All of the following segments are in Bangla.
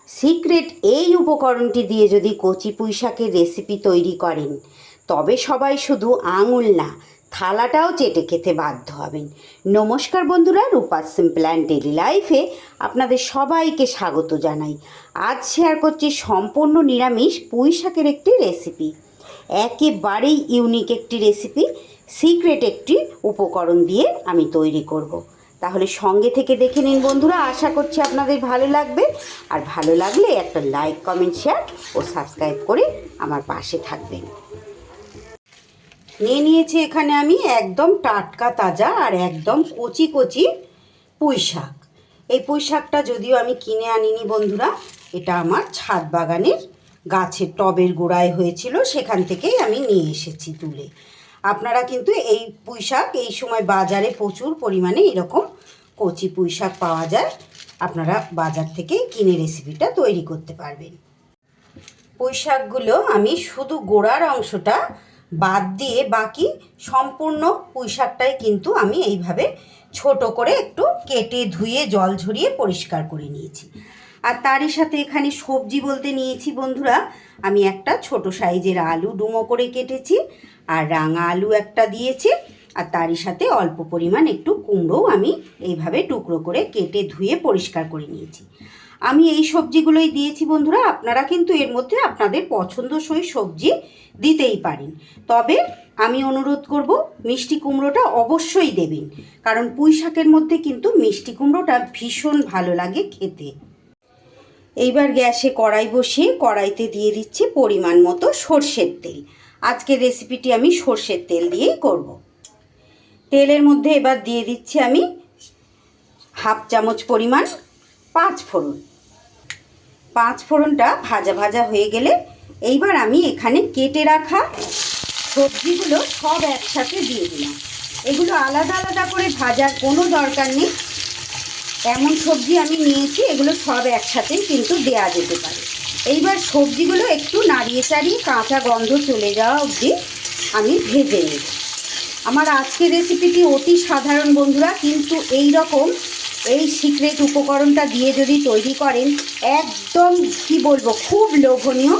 সিক্রেট এই উপকরণটি দিয়ে যদি কচি পুঁই শাকের রেসিপি তৈরি করেন তবে সবাই শুধু আঙুল না থালাটাও চেটে খেতে বাধ্য হবেন। নমস্কার বন্ধুরা, রূপা সিম্পল অ্যান্ড ডেলি লাইফে আপনাদের সবাইকে স্বাগত জানাই। আজ শেয়ার করছি সম্পূর্ণ নিরামিষ পুঁই শাকের একটি রেসিপি। একেবারেই ইউনিক একটি রেসিপি, সিক্রেট একটি উপকরণ দিয়ে আমি তৈরি করব। তাহলে সঙ্গে থেকে দেখে নিন বন্ধুরা, আশা করছি আপনাদের ভালো লাগবে। আর ভালো লাগলে একটা লাইক, কমেন্ট, শেয়ার ও সাবস্ক্রাইব করে আমার পাশে থাকবেন। নিয়েছি এখানে আমি একদম টাটকা তাজা আর একদম কচি কচি পুঁই শাক। এই পুঁই শাকটা যদিও আমি কিনে আনিনি বন্ধুরা, এটা আমার ছাদ বাগানের গাছের টবের গোড়ায় হয়েছিল, সেখান থেকেই আমি নিয়ে এসেছি তুলে। আপনারা কিন্তু এই পুঁই শাক এই সময় বাজারে প্রচুর পরিমাণে এরকম কচি পুঁই শাক পাওয়া যায়, আপনারা বাজার থেকে কিনে রেসিপিটা তৈরি করতে পারবেন। পুঁই শাকগুলো আমি শুধু গোড়ার অংশটা বাদ দিয়ে বাকি সম্পূর্ণ পুঁই শাকটাই কিন্তু আমি এইভাবে ছোট করে একটু কেটে ধুয়ে জল ঝরিয়ে পরিষ্কার করে নিয়েছি। আর তারই সাথে এখানে সবজি বলতে নিয়েছি বন্ধুরা, আমি একটা ছোট সাইজের আলু ডুমো করে কেটেছি, আর রাঙা আলু একটা দিয়েছি, আর তারই সাথে অল্প পরিমাণ একটু কুমড়োও আমি এইভাবে টুকরো করে কেটে ধুয়ে পরিষ্কার করে নিয়েছি। আমি এই সবজিগুলোই দিয়েছি বন্ধুরা, আপনারা কিন্তু এর মধ্যে আপনাদের পছন্দসই সবজি দিতেই পারেন। তবে আমি অনুরোধ করব মিষ্টি কুমড়োটা অবশ্যই দেবেন, কারণ পুঁই শাকের মধ্যে কিন্তু মিষ্টি কুমড়োটা ভীষণ ভালো লাগে খেতে। এইবার গ্যাসে কড়াই বসিয়ে কড়াইতে দিয়ে দিচ্ছি পরিমাণ মতো সর্ষের তেল। আজকের রেসিপিটি আমি সর্ষের তেল দিয়েই করব। তেলের মধ্যে এবার দিয়ে দিচ্ছি আমি হাফ চামচ পরিমাণ পাঁচ ফোড়নটা ভাজা ভাজা হয়ে গেলে এইবার আমি এখানে কেটে রাখা সবজিগুলো সব একসাথে দিয়ে দিলাম। এগুলো আলাদা আলাদা করে ভাজার কোনো দরকার নেই, এমন সবজি আমি নিয়েছি এগুলো সব একসাথেই কিন্তু দেয়া যেতে পারে। এইবার সবজিগুলো একটু নাড়িয়ে চাড়িয়ে কাঁচা গন্ধ চলে যাওয়া অবধি আমি ভেজে নেব। আমার আজকের রেসিপিটি অতি সাধারণ বন্ধুরা, কিন্তু এই রকম এই সিক্রেট উপকরণটা দিয়ে যদি তৈরি করেন একদম কি বলবো, খুব লোভনীয়,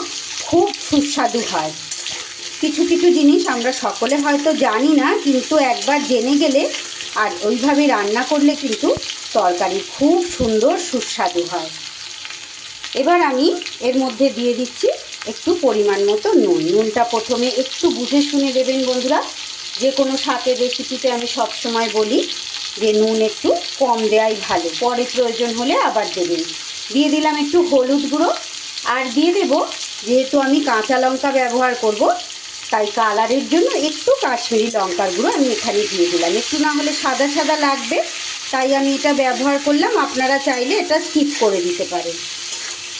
খুব সুস্বাদু হয়। কিছু কিছু জিনিস আমরা সকলে হয়তো জানি না, কিন্তু একবার জেনে গেলে আর ওইভাবে রান্না করলে কিন্তু তরকারি খুব সুন্দর সুস্বাদু হয়। এবার আমি এর মধ্যে দিয়ে দিচ্ছি একটু পরিমাণ মতো নুন। নুনটা প্রথমে একটু বুঝে শুনে দেবেন বন্ধুরা, যে কোনো শাকের রেসিপিতে আমি সবসময় বলি যে নুন একটু কম দেওয়াই ভালো, পরে প্রয়োজন হলে আবার দেবেন। দিয়ে দিলাম একটু হলুদ গুঁড়ো, আর দিয়ে দেব, যেহেতু আমি কাঁচা লঙ্কা ব্যবহার করব তাই কালারের জন্য একটু কাশ্মীরি লঙ্কার গুঁড়ো আমি এখানে দিয়ে দিলাম। একটু না হলে সাদা সাদা লাগবে, তাই আমি এটা ব্যবহার করলাম, আপনারা চাইলে এটা স্কিপ করে দিতে পারেন।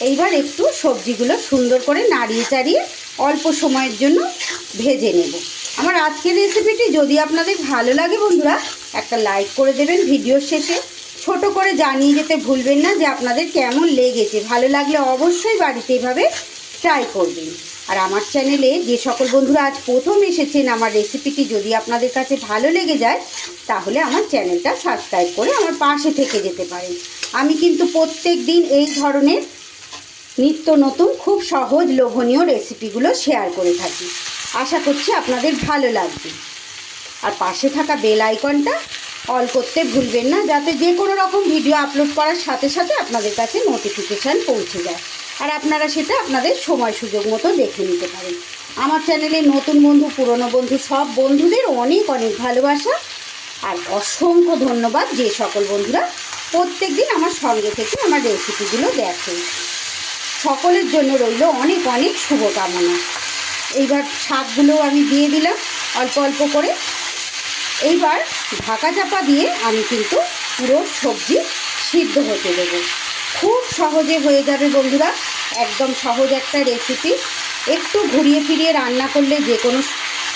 এইবার একটু সবজিগুলো সুন্দর করে নাড়িয়ে চাড়িয়ে অল্প সময়ের জন্য ভেজে নেব। আমার আজকের রেসিপিটি যদি আপনাদের ভালো লাগে বন্ধুরা, একটা লাইক করে দেবেন ভিডিওর শেষে, ছোট করে জানিয়ে যেতে ভুলবেন না যে আপনাদের কেমন লেগেছে। ভালো লাগলে অবশ্যই বাড়িতে এভাবে ট্রাই করবেন। আর আমার চ্যানেলে যে সকল বন্ধুরা আজ প্রথম এসেছেন, আমার রেসিপিটি যদি আপনাদের কাছে ভালো লেগে যায় তাহলে আমার চ্যানেলটা সাবস্ক্রাইব করে আমার পাশে থেকে যেতে পারেন। আমি কিন্তু প্রত্যেক দিন এই ধরনের নিত্য নতুন খুব সহজ লোভনীয় রেসিপিগুলো শেয়ার করে থাকি। আশা করছি আপনাদের ভালো লাগবে। আর পাশে থাকা বেল আইকনটা অল করতে ভুলবেন না, যাতে যে কোনো রকম ভিডিও আপলোড করার সাথে সাথে আপনাদের কাছে নোটিফিকেশান পৌঁছে যায়, আর আপনারা সেটা আপনাদের সময় সুযোগ মতো দেখে নিতে পারেন। আমার চ্যানেলে নতুন বন্ধু, পুরনো বন্ধু, সব বন্ধুদের অনেক অনেক ভালোবাসা আর অসংখ্য ধন্যবাদ যে সকল বন্ধুরা প্রত্যেক দিন আমার সঙ্গে থেকে আমার রেসিপিগুলো দেখেন। সকলের জন্য রইল অনেক অনেক শুভকামনা। এইবার শাকগুলো আমি দিয়ে দিলাম অল্প অল্প করে। এইবার ঢাকা চাপা দিয়ে আমি কিন্তু পুরো সবজি সিদ্ধ হতে দেব। খুব সহজে হয়ে যাবে বন্ধুরা, একদম সহজ একটা রেসিপি। একটু ঘুরিয়ে ফিরিয়ে রান্না করলে যে কোনো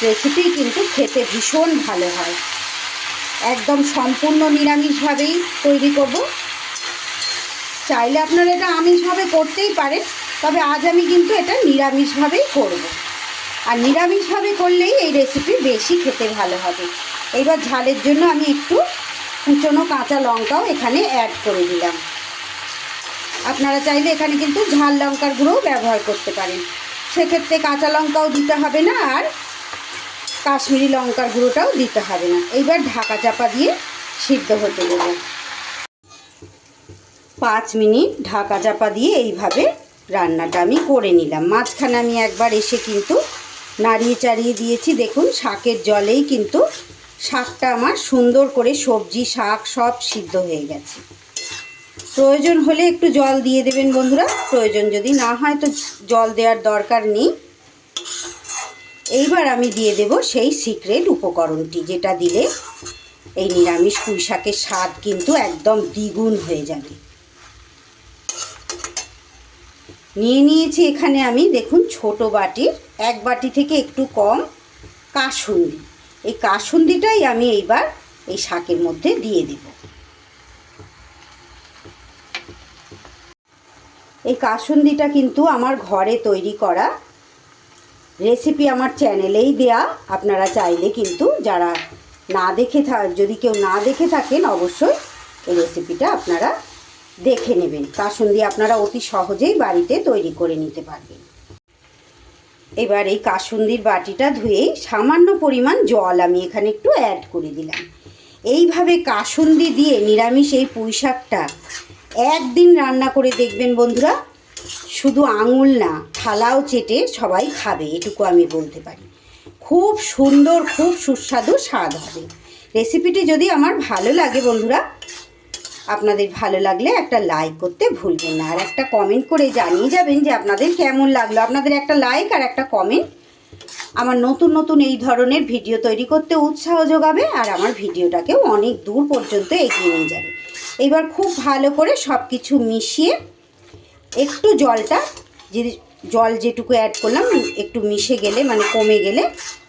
রেসিপি কিন্তু খেতে ভীষণ ভালো হয়। একদম সম্পূর্ণ নিরামিষভাবেই তৈরি করব। চাইলে আপনারা এটা আমিষভাবে করতেই পারেন, তবে আজ আমি কিন্তু এটা নিরামিষভাবেই করব। আর নিরামিষভাবে করলেই এই রেসিপি বেশি খেতে ভালো হবে। এইবার ঝালের জন্য আমি একটু কুচনো কাঁচা লঙ্কাও এখানে অ্যাড করে দিলাম। আপনারা চাইলে এখানে কিন্তু ঝাল লঙ্কার গুঁড়োও ব্যবহার করতে পারেন, সেক্ষেত্রে কাঁচা লঙ্কাও দিতে হবে না আর কাশ্মীরি লঙ্কার গুঁড়োটাও দিতে হবে না। এইবার ঢাকা চাপা দিয়ে সিদ্ধ হতে দেব। 5 মিনিট ঢাকা চাপা দিয়ে এইভাবে রান্নাটা আমি করে নিলাম। মাঝখানে আমি একবার এসে কিন্তু নাড়িয়ে চাড়িয়ে দিয়েছি। দেখুন শাকের জলেই কিন্তু শাকটা আমার সুন্দর করে সবজি শাক সব সিদ্ধ হয়ে গেছে। প্রয়োজন হলে একটু জল দিয়ে দেবেন বন্ধুরা, প্রয়োজন যদি না হয় তো জল দেওয়ার দরকার নেই। এইবার আমি দিয়ে দেব সেই সিক্রেট উপকরণটি, যেটা দিলে এই নিরামিষ পুঁই শাকের স্বাদ কিন্তু একদম দ্বিগুণ হয়ে যাবে। নিয়ে নিয়েছি এখানে আমি, দেখুন ছোট বাটির 1 বাটি থেকে একটু কম কাসুন্দি। এই কাসুন্দিটাই আমি এইবার এই শাকের মধ্যে দিয়ে দেব। এই কাসুন্দিটা কিন্তু আমার ঘরে তৈরি করা রেসিপি, আমার চ্যানেলেই দেয়া। আপনারা চাইলে কিন্তু যারা না দেখে যদি কেউ না দেখে থাকেন অবশ্যই এই রেসিপিটা আপনারা দেখে নেবেন। কাসুন্দি আপনারা অতি সহজেই বাড়িতে তৈরি করে নিতে পারবেন। এবার এই কাসুন্দির বাটিটা ধুয়ে সামান্য পরিমাণ জল আমি এখানে একটু অ্যাড করে দিলাম। এইভাবে কাসুন্দি দিয়ে নিরামিষ এই পুঁই শাকটা একদিন রান্না করে দেখবেন বন্ধুরা, শুধু আঙুল না থালাও চেটে সবাই খাবে, এটুকু আমি বলতে পারি। খুব সুন্দর, খুব সুস্বাদু স্বাদ হবে। রেসিপিটি যদি আমার ভালো লাগে বন্ধুরা, আপনাদের ভালো লাগলে একটা লাইক করতে ভুলবেন না, আর একটা কমেন্ট করে জানিয়ে যাবেন যে আপনাদের কেমন লাগলো। আপনাদের একটা লাইক আর একটা কমেন্ট আমার নতুন নতুন এই ধরনের ভিডিও তৈরি করতে উৎসাহ যোগাবে, আর আমার ভিডিওটাকেও অনেক দূর পর্যন্ত এগিয়ে নিয়ে যাবে। এবার খুব ভালো করে সব কিছু মিশিয়ে একটু জলটা, জল যেটুকু অ্যাড করলাম একটু মিশে গেলে মানে কমে গেলে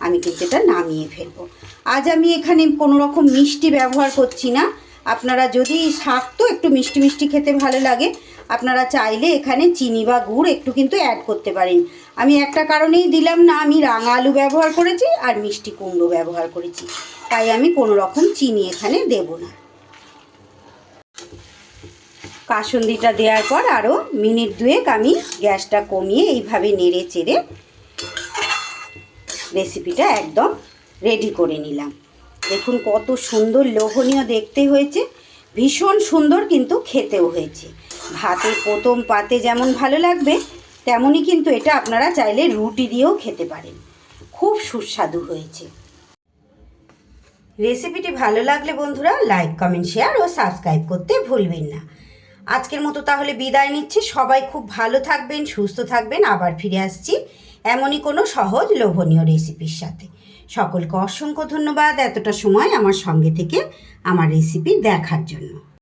আমি কিন্তু এটা নামিয়ে ফেলবো। আজ আমি এখানে কোনো রকম মিষ্টি ব্যবহার করছি না। আপনারা যদি শাক তো একটু মিষ্টি মিষ্টি খেতে ভালো লাগে, আপনারা চাইলে এখানে চিনি বা গুড় একটু কিন্তু অ্যাড করতে পারেন। আমি একটা কারণেই দিলাম না, আমি রাঙা আলু ব্যবহার করেছি আর মিষ্টি কুমড়ো ব্যবহার করেছি, তাই আমি কোনো রকম চিনি এখানে দেব না। কাসুন্দিটা দেওয়ার পর আরও মিনিট 2 আমি গ্যাসটা কমিয়ে এইভাবে নেড়ে চেড়ে রেসিপিটা একদম রেডি করে নিলাম। দেখুন কত সুন্দর লোভনীয় দেখতে হয়েছে, ভীষণ সুন্দর কিন্তু খেতেও হয়েছে। ভাতের প্রথম পাতে যেমন ভালো লাগবে, তেমনই কিন্তু এটা আপনারা চাইলে রুটি দিয়েও খেতে পারেন। খুব সুস্বাদু হয়েছে। রেসিপিটি ভালো লাগলে বন্ধুরা লাইক কমেন্ট শেয়ার ও সাবস্ক্রাইব করতে ভুলবেন না। আজকের মতো তাহলে বিদায় নিচ্ছি। সবাই খুব ভালো থাকবেন, সুস্থ থাকবেন। আবার ফিরে আসছি এমনই কোনো সহজ লোভনীয় রেসিপির সাথে। সকলকে অসংখ্য ধন্যবাদ এতটা সময় আমার সঙ্গে থেকে আমার রেসিপি দেখার জন্য।